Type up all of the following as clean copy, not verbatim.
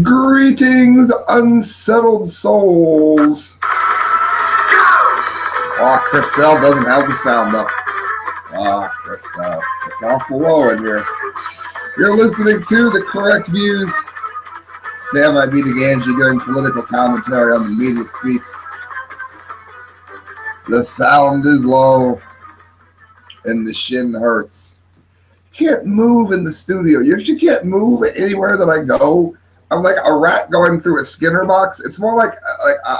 Greetings, unsettled souls. Oh, Christelle doesn't have the sound up. Ah, Christelle. It's awful low in here. You're listening to The Correct Views. Sam, I beat Gangi doing political commentary on the Media Speaks. The sound is low and the shin hurts. You can't move in the studio. You can't move anywhere that I go. I'm like a rat going through a Skinner box. It's more like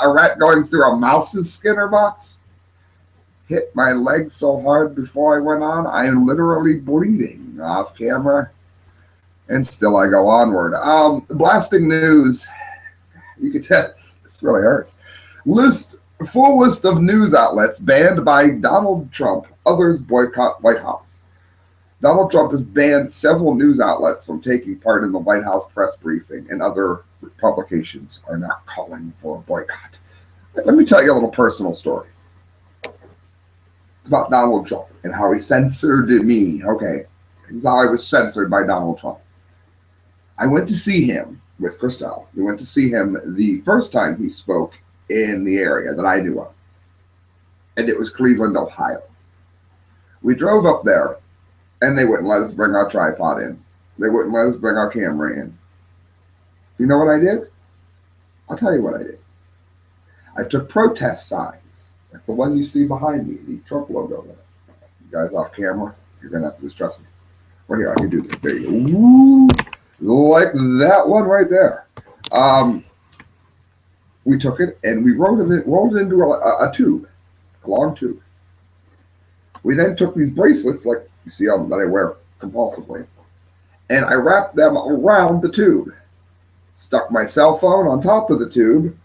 a rat going through a mouse's Skinner box. Hit my leg so hard before I went on, I'm literally bleeding off camera. And still I go onward. Blasting news. You can tell this really hurts. Full list of news outlets banned by Donald Trump. Others boycott White House. Donald Trump has banned several news outlets from taking part in the White House press briefing, and other publications are now calling for a boycott. Let me tell you a little personal story. It's about Donald Trump and how he censored me. Okay, this is how I was censored by Donald Trump. I went to see him with Christelle. We went to see him the first time he spoke in the area that I knew of, and it was Cleveland, Ohio. We drove up there, and they wouldn't let us bring our tripod in. They wouldn't let us bring our camera in. You know what I did? I'll tell you what I did. I took protest signs, like the one you see behind me, the Trump logo there. You guys off camera, you're going to have to just trust me. Well, here, I can do this. There you go. Woo! Like that one right there. We took it, and we rolled it into a tube, a long tube. We then took these bracelets, like you see that I wear compulsively, and I wrapped them around the tube, stuck my cell phone on top of the tube,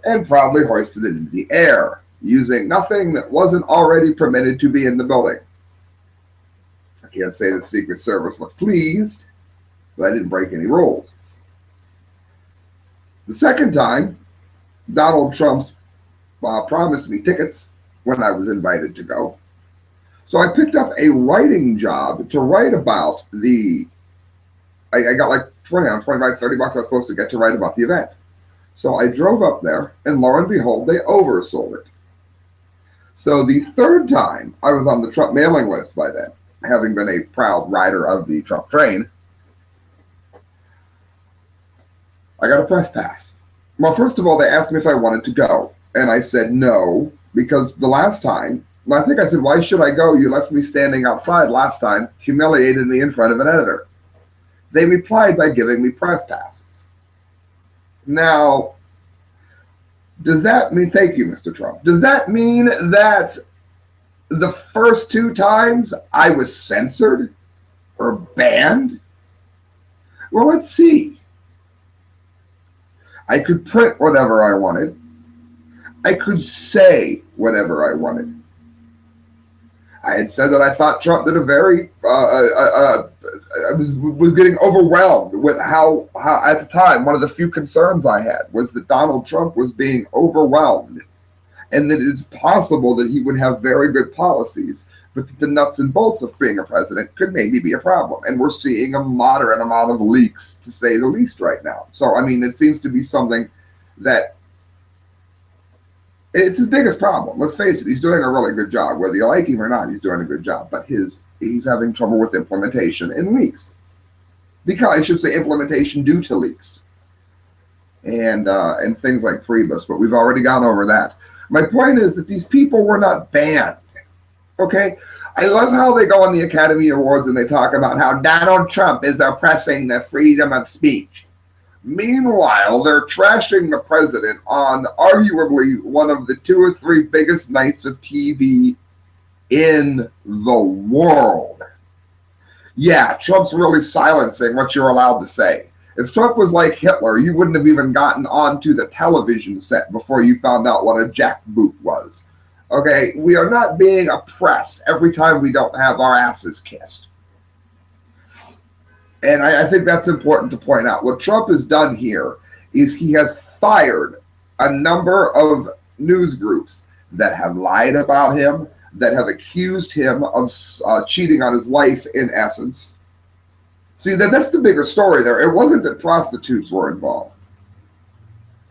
and proudly hoisted it into the air, using nothing that wasn't already permitted to be in the building. I can't say that Secret Service looked pleased, but I didn't break any rules. The second time, Donald Trump promised me tickets when I was invited to go. So I picked up a writing job to write about I got like 25, 30 bucks I was supposed to get to write about the event. So I drove up there, and lo and behold, they oversold it. So the third time I was on the Trump mailing list by then, having been a proud rider of the Trump train, I got a press pass. Well, first of all, they asked me if I wanted to go, and I said no, because the last time, I think I said, why should I go? You left me standing outside last time, humiliated me in front of an editor. They replied by giving me press passes. Now, does that mean, thank you, Mr. Trump, does that mean that the first two times I was censored or banned? Well, let's see. I could print whatever I wanted. I could say whatever I wanted. I had said that I thought Trump did a very, I was getting overwhelmed with how at the time, one of the few concerns I had was that Donald Trump was being overwhelmed, and that it's possible that he would have very good policies, but that the nuts and bolts of being a president could maybe be a problem. And we're seeing a moderate amount of leaks, to say the least, right now. So, I mean, it seems to be something that it's his biggest problem. Let's face it, he's doing a really good job. Whether you like him or not, he's doing a good job. But he's having trouble with implementation and leaks. Because I should say implementation due to leaks. And things like Priebus, but we've already gone over that. My point is that these people were not banned. Okay? I love how they go on the Academy Awards and they talk about how Donald Trump is oppressing the freedom of speech. Meanwhile, they're trashing the president on arguably one of the 2 or 3 biggest nights of TV in the world. Yeah, Trump's really silencing what you're allowed to say. If Trump was like Hitler, you wouldn't have even gotten onto the television set before you found out what a jackboot was. Okay, we are not being oppressed every time we don't have our asses kissed. And I think that's important to point out. What Trump has done here is he has fired a number of news groups that have lied about him, that have accused him of cheating on his wife, in essence. See, that's the bigger story there. It wasn't that prostitutes were involved.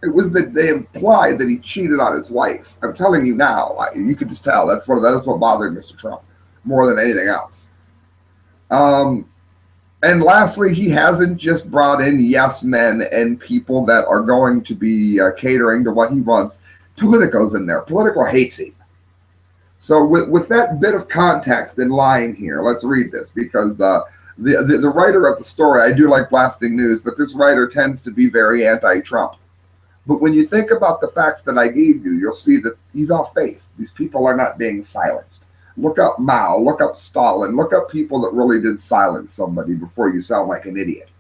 It was that they implied that he cheated on his wife. I'm telling you now, you could just tell. That's what bothered Mr. Trump more than anything else. And lastly, he hasn't just brought in yes men and people that are going to be catering to what he wants. Politico's in there. Politico hates him. So with that bit of context in line here, let's read this, because the writer of the story, I do like blasting news, but this writer tends to be very anti-Trump. But when you think about the facts that I gave you, you'll see that he's off base. These people are not being silenced. Look up Mao, look up Stalin, look up people that really did silence somebody before you sound like an idiot.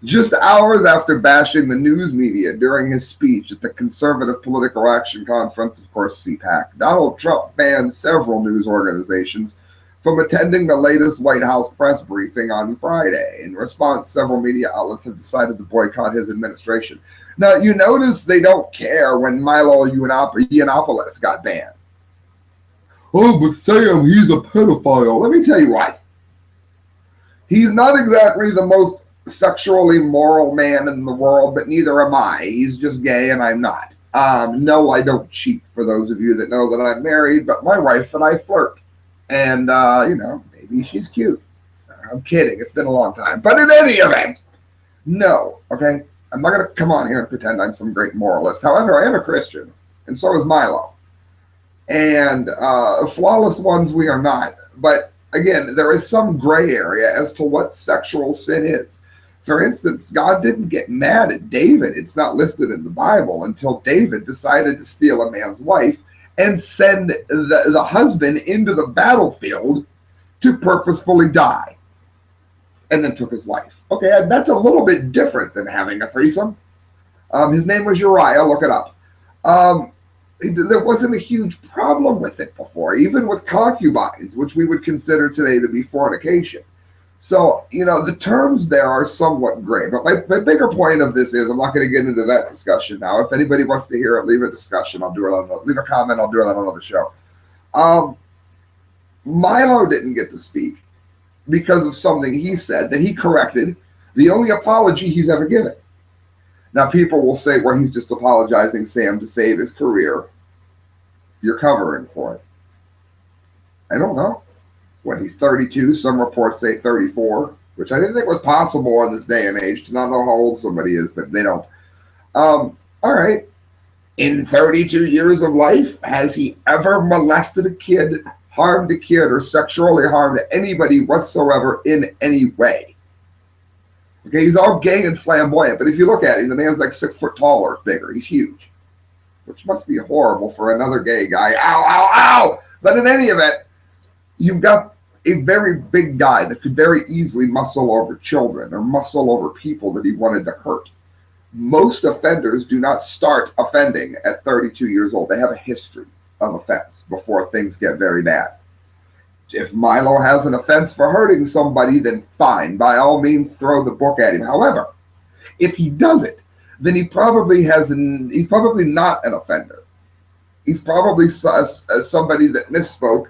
Just hours after bashing the news media during his speech at the Conservative Political Action Conference, of course, CPAC, Donald Trump banned several news organizations from attending the latest White House press briefing on Friday. In response, several media outlets have decided to boycott his administration. Now, you notice they don't care when Milo Yiannopoulos got banned. Oh, but Sam, he's a pedophile. Let me tell you what. He's not exactly the most sexually moral man in the world, but neither am I. He's just gay and I'm not. No, I don't cheat, for those of you that know that I'm married, but my wife and I flirt. And, maybe she's cute. I'm kidding. It's been a long time. But in any event, no, okay? I'm not going to come on here and pretend I'm some great moralist. However, I am a Christian, and so is Milo. And flawless ones we are not. But again, there is some gray area as to what sexual sin is. For instance, God didn't get mad at David. It's not listed in the Bible until David decided to steal a man's wife and send the husband into the battlefield to purposefully die. And then took his wife. Okay, that's a little bit different than having a threesome. His name was Uriah, look it up. There wasn't a huge problem with it before, even with concubines, which we would consider today to be fornication. So, the terms there are somewhat gray. But my bigger point of this is, I'm not going to get into that discussion now. If anybody wants to hear it, leave a discussion. Leave a comment. I'll do it on another show. Milo didn't get to speak because of something he said that he corrected, the only apology he's ever given. Now, people will say, well, he's just apologizing, Sam, to save his career. You're covering for it. I don't know. When he's 32, some reports say 34, which I didn't think was possible in this day and age to not know how old somebody is, but they don't. All right. In 32 years of life, has he ever molested a kid, harmed a kid, or sexually harmed anybody whatsoever in any way? Okay, he's all gay and flamboyant, but if you look at him, the man's like 6 foot tall or bigger. He's huge, which must be horrible for another gay guy. Ow, ow, ow! But in any event, you've got a very big guy that could very easily muscle over children or muscle over people that he wanted to hurt. Most offenders do not start offending at 32 years old. They have a history of offense before things get very bad. If Milo has an offense for hurting somebody, then fine. By all means, throw the book at him. However, if he doesn't, then he's probably not an offender. He's probably somebody that misspoke,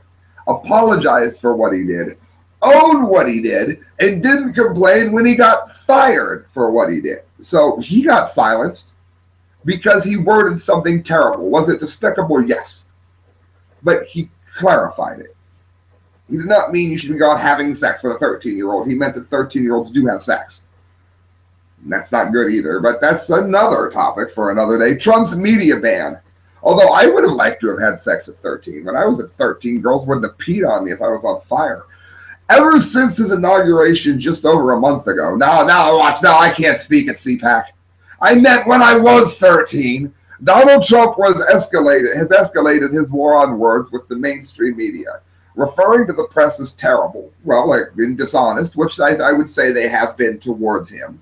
apologized for what he did, owned what he did, and didn't complain when he got fired for what he did. So he got silenced because he worded something terrible. Was it despicable? Yes. But he clarified it. He did not mean you should go out having sex with a 13-year-old. He meant that 13-year-olds do have sex. And that's not good either, but that's another topic for another day. Trump's media ban. Although I would have liked to have had sex at 13. When I was at 13, girls wouldn't have peed on me if I was on fire. Ever since his inauguration just over a month ago. Now I can't speak at CPAC. I meant when I was 13. Donald Trump has escalated his war on words with the mainstream media, referring to the press as terrible, and dishonest, which I would say they have been towards him.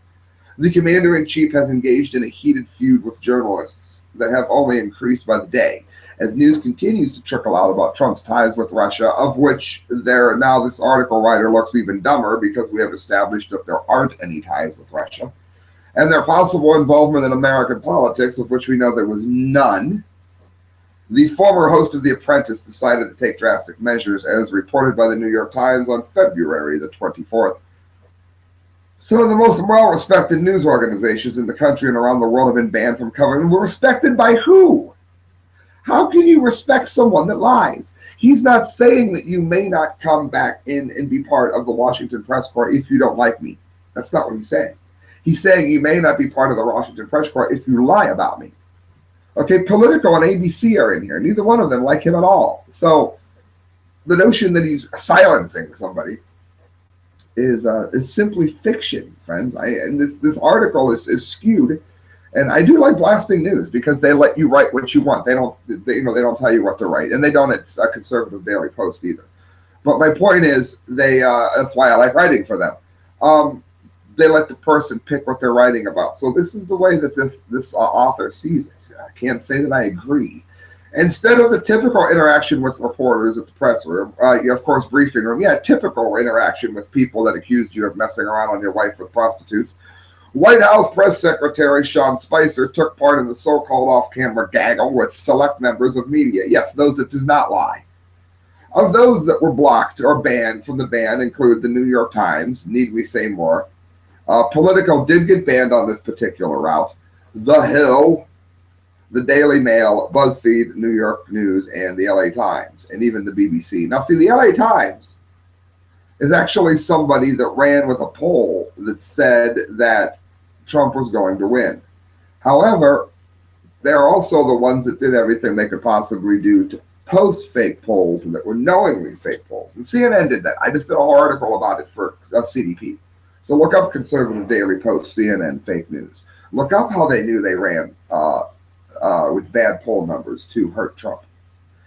The commander-in-chief has engaged in a heated feud with journalists that have only increased by the day, as news continues to trickle out about Trump's ties with Russia, of which this article writer looks even dumber because we have established that there aren't any ties with Russia, and their possible involvement in American politics, of which we know there was none. The former host of The Apprentice decided to take drastic measures, as reported by the New York Times on February the 24th. Some of the most well-respected news organizations in the country and around the world have been banned from covering. We're respected by who? How can you respect someone that lies? He's not saying that you may not come back in and be part of the Washington Press Corps if you don't like me. That's not what he's saying. He's saying you may not be part of the Washington Press Corps if you lie about me. Okay, Politico and ABC are in here. Neither one of them like him at all. So the notion that he's silencing somebody is simply fiction, friends. And this article is skewed. And I do like blasting news because they let you write what you want. They don't tell you what to write, and they don't at a conservative Daily Post either. But my point is, that's why I like writing for them. They let the person pick what they're writing about. So this is the way that this author sees it. I can't say that I agree. Instead of the typical interaction with reporters at the press room, of course, briefing room, typical interaction with people that accused you of messing around on your wife with prostitutes. White House Press Secretary Sean Spicer took part in the so-called off-camera gaggle with select members of media. Yes, those that do not lie. Of those that were blocked or banned from the ban include the New York Times, need we say more. Politico did get banned on this particular route. The Hill, the Daily Mail, BuzzFeed, New York News, and the LA Times, and even the BBC. Now, see, the LA Times is actually somebody that ran with a poll that said that Trump was going to win. However, they're also the ones that did everything they could possibly do to post fake polls and that were knowingly fake polls. And CNN did that. I just did a whole article about it for CDP. So look up Conservative Daily Post, CNN, fake news. Look up how they knew they ran with bad poll numbers to hurt Trump.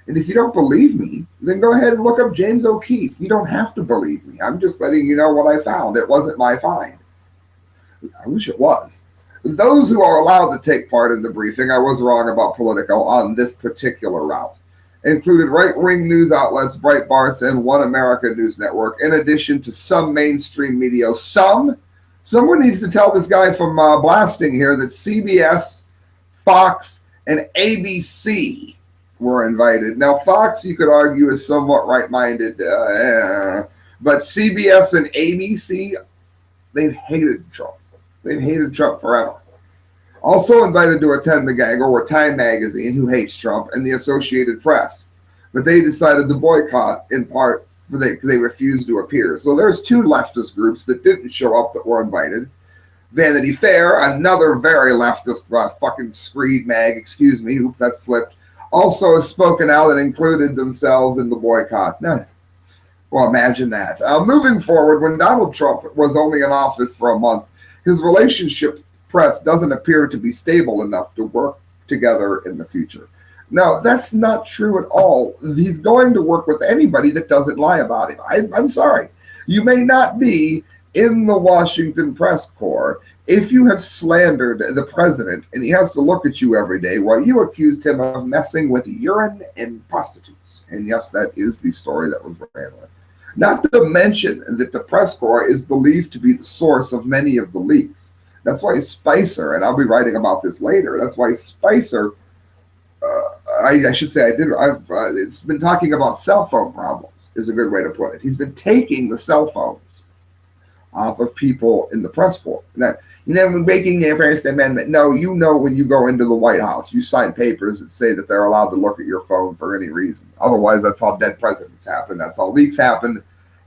And if you don't believe me, then go ahead and look up James O'Keefe. You don't have to believe me. I'm just letting you know what I found. It wasn't my find. I wish it was. Those who are allowed to take part in the briefing, I was wrong about Politico on this particular route, included right-wing news outlets, Breitbart's, and One America News Network, in addition to some mainstream media. Someone needs to tell this guy from blasting here that CBS, Fox, and ABC were invited. Now, Fox, you could argue, is somewhat right-minded, but CBS and ABC, they've hated Trump. They've hated Trump forever. Also invited to attend the gaggle were Time Magazine, who hates Trump, and the Associated Press. But they decided to boycott, in part, because they refused to appear. So there's two leftist groups that didn't show up that were invited. Vanity Fair, another very leftist fucking screed mag, excuse me, oops, that slipped, also has spoken out and included themselves in the boycott. Now, well, imagine that. Moving forward, when Donald Trump was only in office for a month, his relationship press doesn't appear to be stable enough to work together in the future. Now, that's not true at all. He's going to work with anybody that doesn't lie about him. I'm sorry. You may not be in the Washington Press Corps if you have slandered the president and he has to look at you every day while you accused him of messing with urine and prostitutes. And yes, that is the story that was ran with. Not to mention that the press corps is believed to be the source of many of the leaks. That's why Spicer, and I'll be writing about this later, that's why Spicer, it's been talking about cell phone problems, is a good way to put it. He's been taking the cell phones off of people in the press corps. Now, when breaking the First Amendment, no, when you go into the White House, you sign papers that say that they're allowed to look at your phone for any reason. Otherwise, that's how dead presidents happen. That's how leaks happen.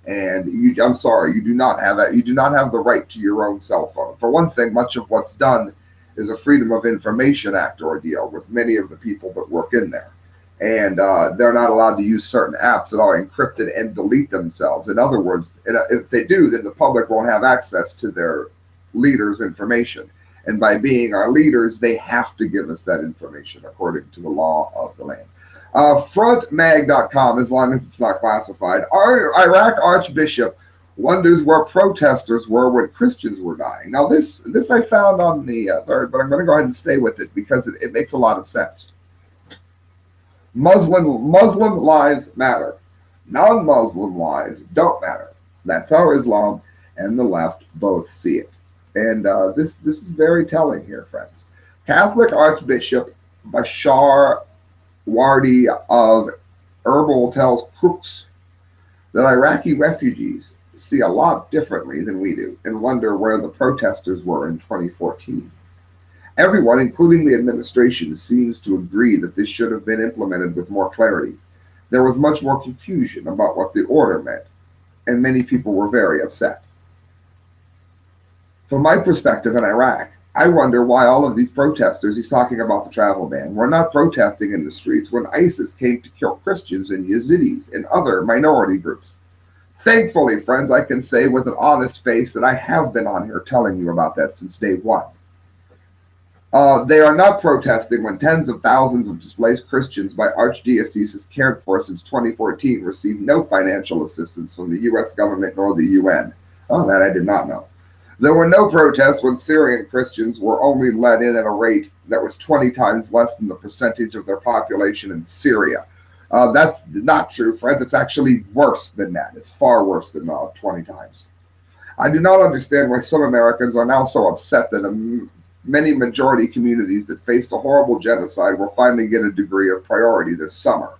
And I'm sorry, you do not have that. You do not have the right to your own cell phone. For one thing, much of what's done is a Freedom of Information Act ordeal with many of the people that work in there. And they're not allowed to use certain apps that are encrypted and delete themselves. In other words, if they do, then the public won't have access to their leaders' information. And by being our leaders, they have to give us that information according to the law of the land. Frontmag.com, as long as it's not classified. Iraq Archbishop wonders where protesters were when Christians were dying. Now, this I found on the third, but I'm going to go ahead and stay with it because it makes a lot of sense. Muslim lives matter. Non-Muslim lives don't matter. That's how Islam and the left both see it. And this is very telling here, friends. Catholic Archbishop Bashar Wardi of Erbil tells crooks that Iraqi refugees see a lot differently than we do and wonder where the protesters were in 2014. Everyone, including the administration, seems to agree that this should have been implemented with more clarity. There was much more confusion about what the order meant, and many people were very upset. From my perspective in Iraq, I wonder why all of these protesters, he's talking about the travel ban, were not protesting in the streets when ISIS came to kill Christians and Yazidis and other minority groups. Thankfully, friends, I can say with an honest face that I have been on here telling you about that since day one. They are not protesting when tens of thousands of displaced Christians by archdioceses cared for since 2014 received no financial assistance from the U.S. government nor the UN. Oh, that I did not know. There were no protests when Syrian Christians were only let in at a rate that was 20 times less than the percentage of their population in Syria. That's not true, friends. It's actually worse than that. It's far worse than 20 times. I do not understand why some Americans are now so upset that many majority communities that faced a horrible genocide will finally get a degree of priority this summer.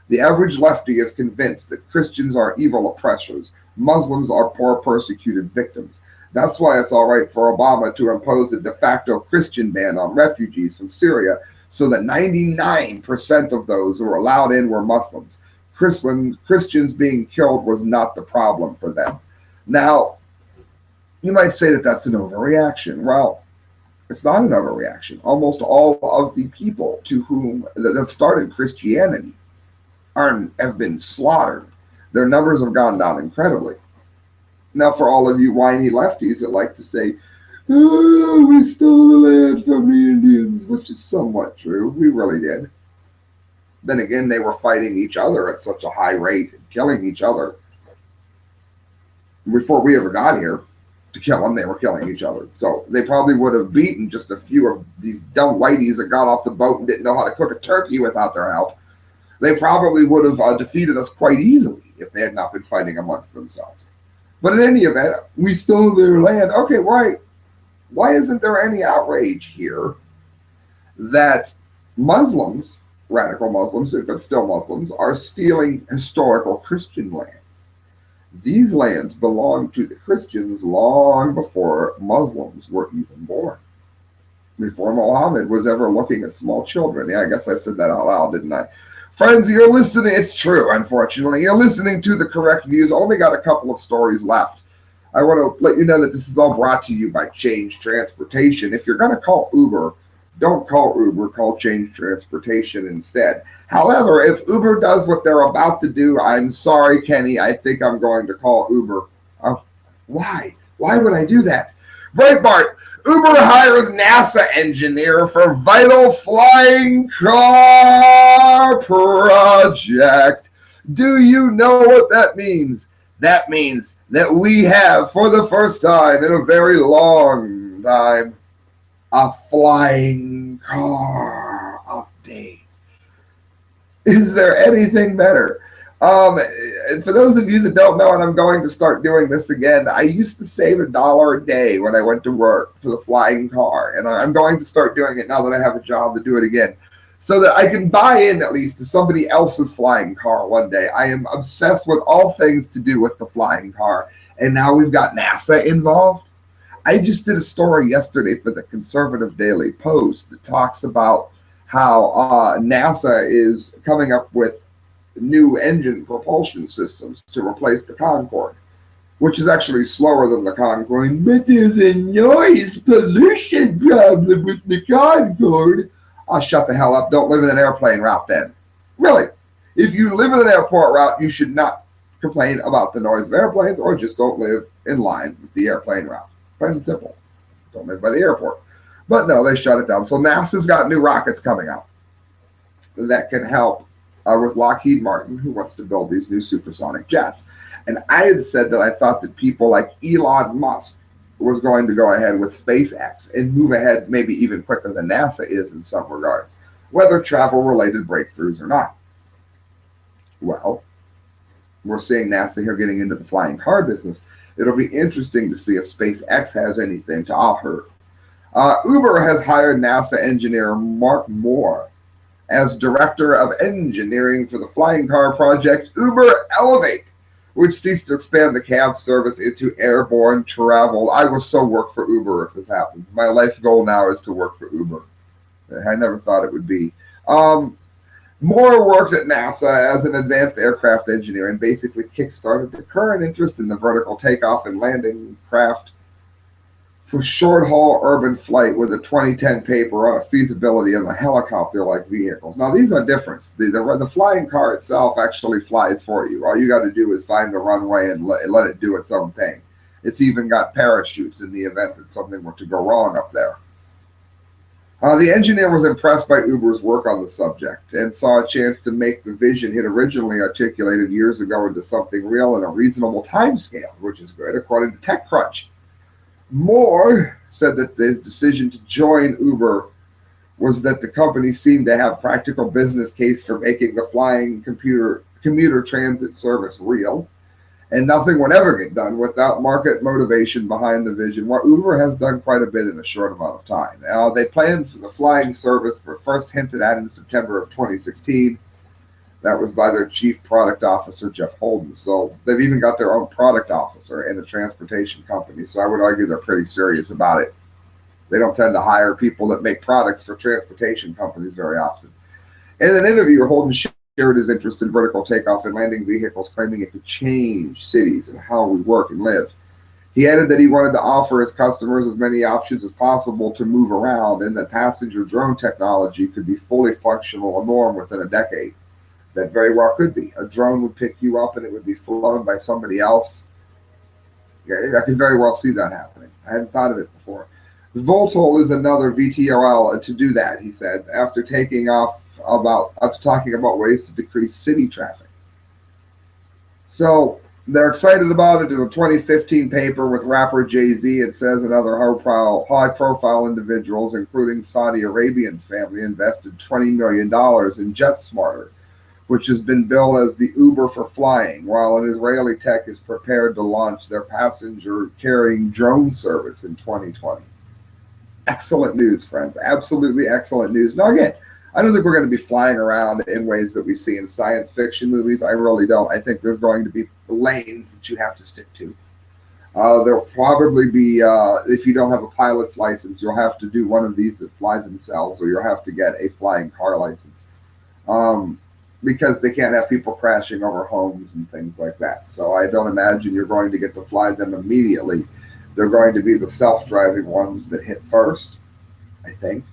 The average lefty is convinced that Christians are evil oppressors, Muslims are poor persecuted victims. That's why it's all right for Obama to impose a de facto Christian ban on refugees from Syria so that 99% of those who were allowed in were Muslims. Christians being killed was not the problem for them. Now, you might say that that's an overreaction. Well, it's not an overreaction. Almost all of the people to whom that started Christianity have been slaughtered. Their numbers have gone down incredibly. Now, for all of you whiny lefties that like to say, oh, we stole the land from the Indians, which is somewhat true. We really did. Then again, they were fighting each other at such a high rate, killing each other. Before we ever got here to kill them, they were killing each other. So they probably would have beaten just a few of these dumb whiteys that got off the boat and didn't know how to cook a turkey without their help. They probably would have defeated us quite easily if they had not been fighting amongst themselves. But in any event, we stole their land. Okay, why isn't there any outrage here that Muslims, radical Muslims, but still Muslims, are stealing historical Christian lands? These lands belonged to the Christians long before Muslims were even born, before Muhammad was ever looking at small children. Yeah, I guess I said that out loud, didn't I? Friends, you're listening. It's true, unfortunately. You're listening to the correct views. Only got a couple of stories left. I want to let you know that this is all brought to you by Change Transportation. If you're going to call Uber, don't call Uber. Call Change Transportation instead. However, if Uber does what they're about to do, I'm sorry, Kenny. I think I'm going to call Uber. Why? Why would I do that? Breitbart. Uber hires NASA engineer for vital flying car project. Do you know what that means? That means that we have, for the first time in a very long time, a flying car update. Is there anything better? For those of you that don't know, and I'm going to start doing this again, I used to save $1 a day when I went to work for the flying car, and I'm going to start doing it now that I have a job to do it again, so that I can buy in at least to somebody else's flying car one day. I am obsessed with all things to do with the flying car, and now we've got NASA involved. I just did a story yesterday for the Conservative Daily Post that talks about how NASA is coming up with new engine propulsion systems to replace the Concorde, which is actually slower than the Concorde, but there's a noise pollution problem with the Concorde. Oh, shut the hell up. Don't live in an airplane route then. Really, if you live in an airport route, you should not complain about the noise of airplanes, or just don't live in line with the airplane route. Plain and simple. Don't live by the airport. But no, they shut it down. So NASA's got new rockets coming out that can help with Lockheed Martin, who wants to build these new supersonic jets. And I had said that I thought that people like Elon Musk was going to go ahead with SpaceX and move ahead maybe even quicker than NASA is in some regards, whether travel-related breakthroughs or not. Well, we're seeing NASA here getting into the flying car business. It'll be interesting to see if SpaceX has anything to offer. Uber has hired NASA engineer Mark Moore as director of engineering for the flying car project Uber Elevate, which ceased to expand the cab service into airborne travel. I will so work for Uber if this happens. My life goal now is to work for Uber. I never thought it would be. Moore worked at NASA as an advanced aircraft engineer and basically kickstarted the current interest in the vertical takeoff and landing craft for short-haul urban flight with a 2010 paper on a feasibility of the helicopter-like vehicles. Now, these are different. The flying car itself actually flies for you. All you got to do is find the runway and let it do its own thing. It's even got parachutes in the event that something were to go wrong up there. The engineer was impressed by Uber's work on the subject and saw a chance to make the vision he'd originally articulated years ago into something real in a reasonable time scale, which is good, according to TechCrunch. Moore said that his decision to join Uber was that the company seemed to have practical business case for making the flying commuter transit service real, and nothing would ever get done without market motivation behind the vision. Well, Uber has done quite a bit in a short amount of time. Now, they planned for the flying service were first hinted at in September of 2016. That was by their chief product officer, Jeff Holden. So they've even got their own product officer in a transportation company. So I would argue they're pretty serious about it. They don't tend to hire people that make products for transportation companies very often. In an interview, Holden shared his interest in vertical takeoff and landing vehicles, claiming it could change cities and how we work and live. He added that he wanted to offer his customers as many options as possible to move around, and that passenger drone technology could be fully functional, a norm within a decade. That very well could be. A drone would pick you up and it would be flown by somebody else. Yeah, I could very well see that happening. I hadn't thought of it before. Voltol is another VTOL to do that, he said, after talking about ways to decrease city traffic. So they're excited about it. There's a 2015 paper with rapper Jay-Z, it says, and other high-profile individuals, including Saudi Arabian's family, invested $20 million in JetSmarter, which has been billed as the Uber for flying, while an Israeli tech is prepared to launch their passenger-carrying drone service in 2020. Excellent news, friends. Absolutely excellent news. Now, again, I don't think we're going to be flying around in ways that we see in science fiction movies. I really don't. I think there's going to be lanes that you have to stick to. There'll probably be, if you don't have a pilot's license, you'll have to do one of these that fly themselves, or you'll have to get a flying car license. Because they can't have people crashing over homes and things like that. So I don't imagine you're going to get to fly them immediately. They're going to be the self-driving ones that hit first, I think.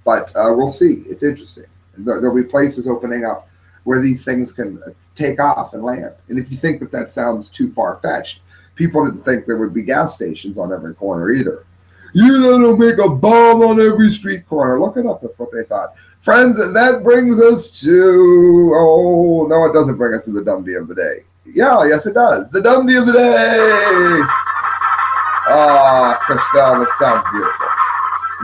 But we'll see. It's interesting. There'll be places opening up where these things can take off and land. And if you think that that sounds too far-fetched, people didn't think there would be gas stations on every corner either. You're going to make a bomb on every street corner. Look it up. That's what they thought. Friends, that brings us to, oh, no, it doesn't bring us to the dumbdee of the day. Yeah, yes, it does. The dumbdee of the day. Ah, Christelle, that sounds beautiful.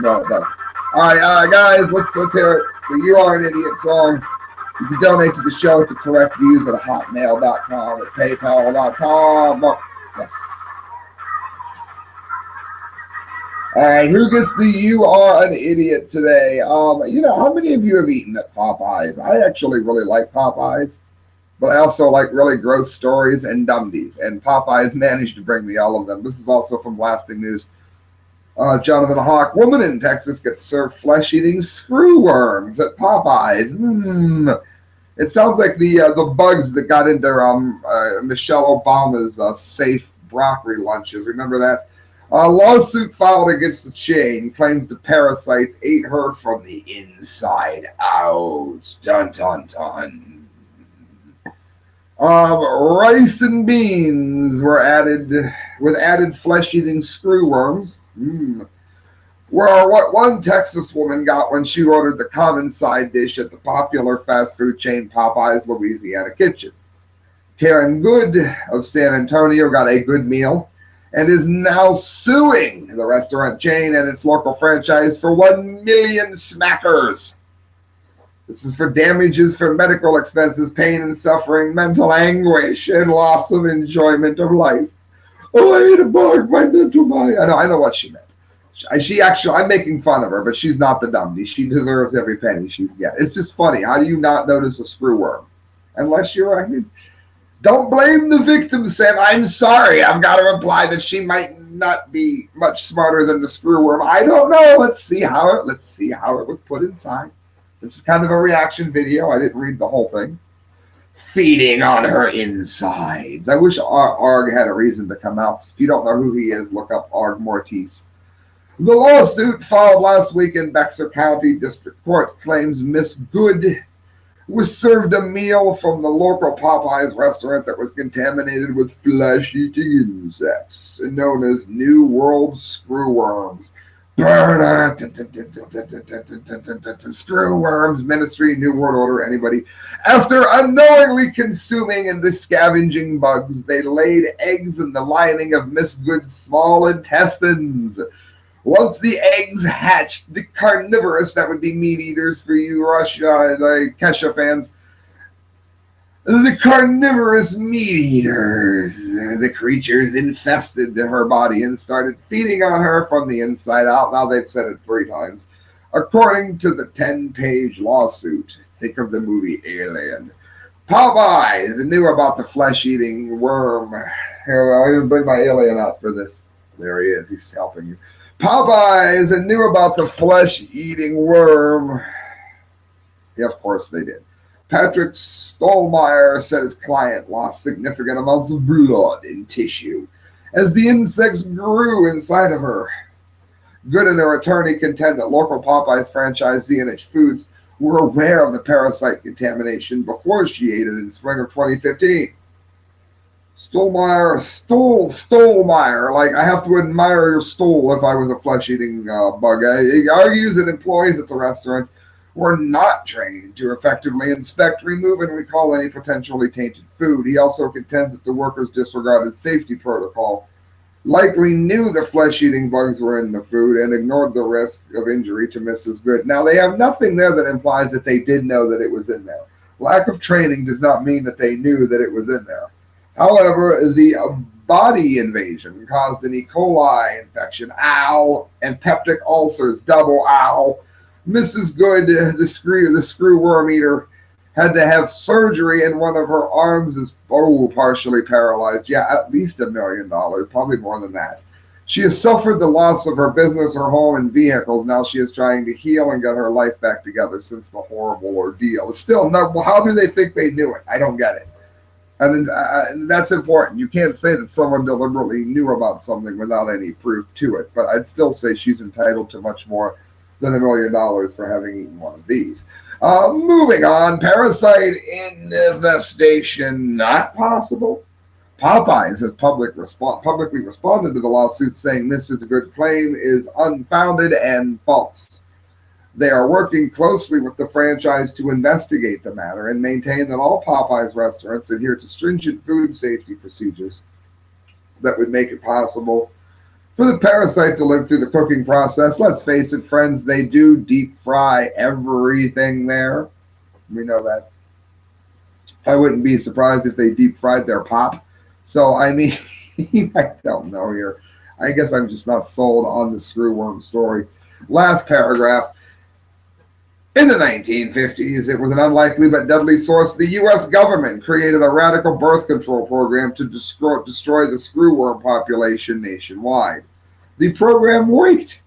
No, it doesn't. All right, guys, let's hear it. The You Are an Idiot song. You can donate to the show to correct views at hotmail.com, at paypal.com. Oh, yes. All right, who gets the You Are an Idiot today? How many of you have eaten at Popeyes? I actually really like Popeyes, but I also like really gross stories and dumbdies, and Popeyes managed to bring me all of them. This is also from Blasting News. Jonathan Hawk, woman in Texas gets served flesh-eating screworms at Popeyes. It sounds like the bugs that got into Michelle Obama's safe broccoli lunches. Remember that? A lawsuit filed against the chain claims the parasites ate her from the inside out. Dun, dun, dun. Rice and beans were added with added flesh-eating screworms. Well, what one Texas woman got when she ordered the common side dish at the popular fast food chain Popeyes Louisiana Kitchen. Karen Good of San Antonio got a good meal and is now suing the restaurant chain and its local franchise for 1 million smackers. This is for damages for medical expenses, pain and suffering, mental anguish, and loss of enjoyment of life. Oh, I ate a bug, my mental mind. I know what she meant. I'm making fun of her, but she's not the dumbie. She deserves every penny she's getting. It's just funny. How do you not notice a screwworm? Unless you're, Don't blame the victim, Sam. I'm sorry. I've got to reply that she might not be much smarter than the screwworm. I don't know. Let's see how it was put inside. This is kind of a reaction video. I didn't read the whole thing. Feeding on her insides. I wish Arg had a reason to come out. If you don't know who he is, look up Arg Mortis. The lawsuit filed last week in Bexar County District Court claims Miss Good was served a meal from the local Popeyes restaurant that was contaminated with flesh-eating insects known as New World screwworms. Burn Screworms, Ministry, New World Order, anybody. After unknowingly consuming the scavenging bugs, they laid eggs in the lining of Miss Good's small intestines. Once the eggs hatched, the carnivorous, that would be meat eaters for you Russia, the Kesha fans, the carnivorous meat eaters, the creatures infested her body and started feeding on her from the inside out. Now they've said it 3 times. According to the 10-page lawsuit, think of the movie Alien. Popeyes knew about the flesh-eating worm. Here, I'll even bring my alien out for this. There he is. He's helping you. Popeyes knew about the flesh-eating worm. Yeah, of course they did. Patrick Stolmeyer said his client lost significant amounts of blood and tissue as the insects grew inside of her. Good and their attorney contend that local Popeyes franchise Z&H Foods were aware of the parasite contamination before she ate it in the spring of 2015. Stolmeyer, like I have to admire your stool if I was a flesh-eating bug. He argues that employees at the restaurant were not trained to effectively inspect, remove, and recall any potentially tainted food. He also contends that the workers disregarded safety protocol, likely knew the flesh-eating bugs were in the food, and ignored the risk of injury to Mrs. Good. Now, they have nothing there that implies that they did know that it was in there. Lack of training does not mean that they knew that it was in there. However, the body invasion caused an E. coli infection, ow, and peptic ulcers, double ow. Mrs. Good, the screwworm eater, had to have surgery, and one of her arms is partially paralyzed. Yeah, at least $1 million, probably more than that. She has suffered the loss of her business, her home, and vehicles. Now she is trying to heal and get her life back together since the horrible ordeal. It's still not. Well, how do they think they knew it? I don't get it. And that's important. You can't say that someone deliberately knew about something without any proof to it. But I'd still say she's entitled to much more than $1 million for having eaten one of these. Moving on, parasite infestation not possible. Popeyes has publicly responded to the lawsuit, saying this is a good claim is unfounded and false. They are working closely with the franchise to investigate the matter and maintain that all Popeyes restaurants adhere to stringent food safety procedures that would make it possible for the parasite to live through the cooking process. Let's face it, friends, they do deep fry everything there. We know that. I wouldn't be surprised if they deep fried their pop. So, I mean, I don't know here. I guess I'm just not sold on the screwworm story. Last paragraph. In the 1950s, it was an unlikely but deadly source. The U.S. government created a radical birth control program to destroy the screwworm population nationwide. The program worked,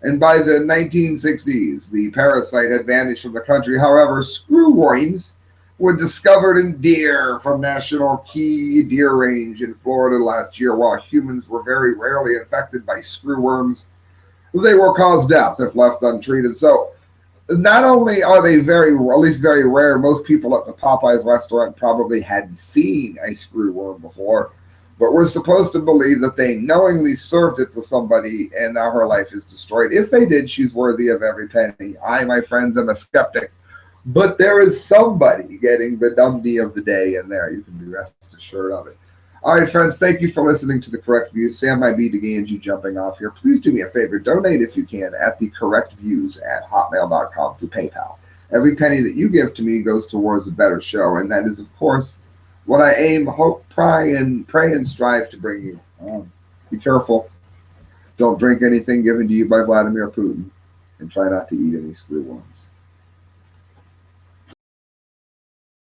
and by the 1960s, the parasite had vanished from the country. However, screwworms were discovered in deer from National Key Deer Range in Florida last year. While humans were very rarely infected by screwworms, they will cause death if left untreated. So, not only are they at least very rare, most people at the Popeyes restaurant probably hadn't seen a screwworm before, but we're supposed to believe that they knowingly served it to somebody and now her life is destroyed. If they did, she's worthy of every penny. I, my friends, am a skeptic, but there is somebody getting the dumbdee of the day in there. You can be rest assured of it. All right, friends, thank you for listening to The Correct Views. Sam, I be Gangi jumping off here. Please do me a favor. Donate if you can at thecorrectviews@hotmail.com through PayPal. Every penny that you give to me goes towards a better show, and that is, of course, what I aim, hope, pray, and strive to bring you. Be careful. Don't drink anything given to you by Vladimir Putin, and try not to eat any screwworms.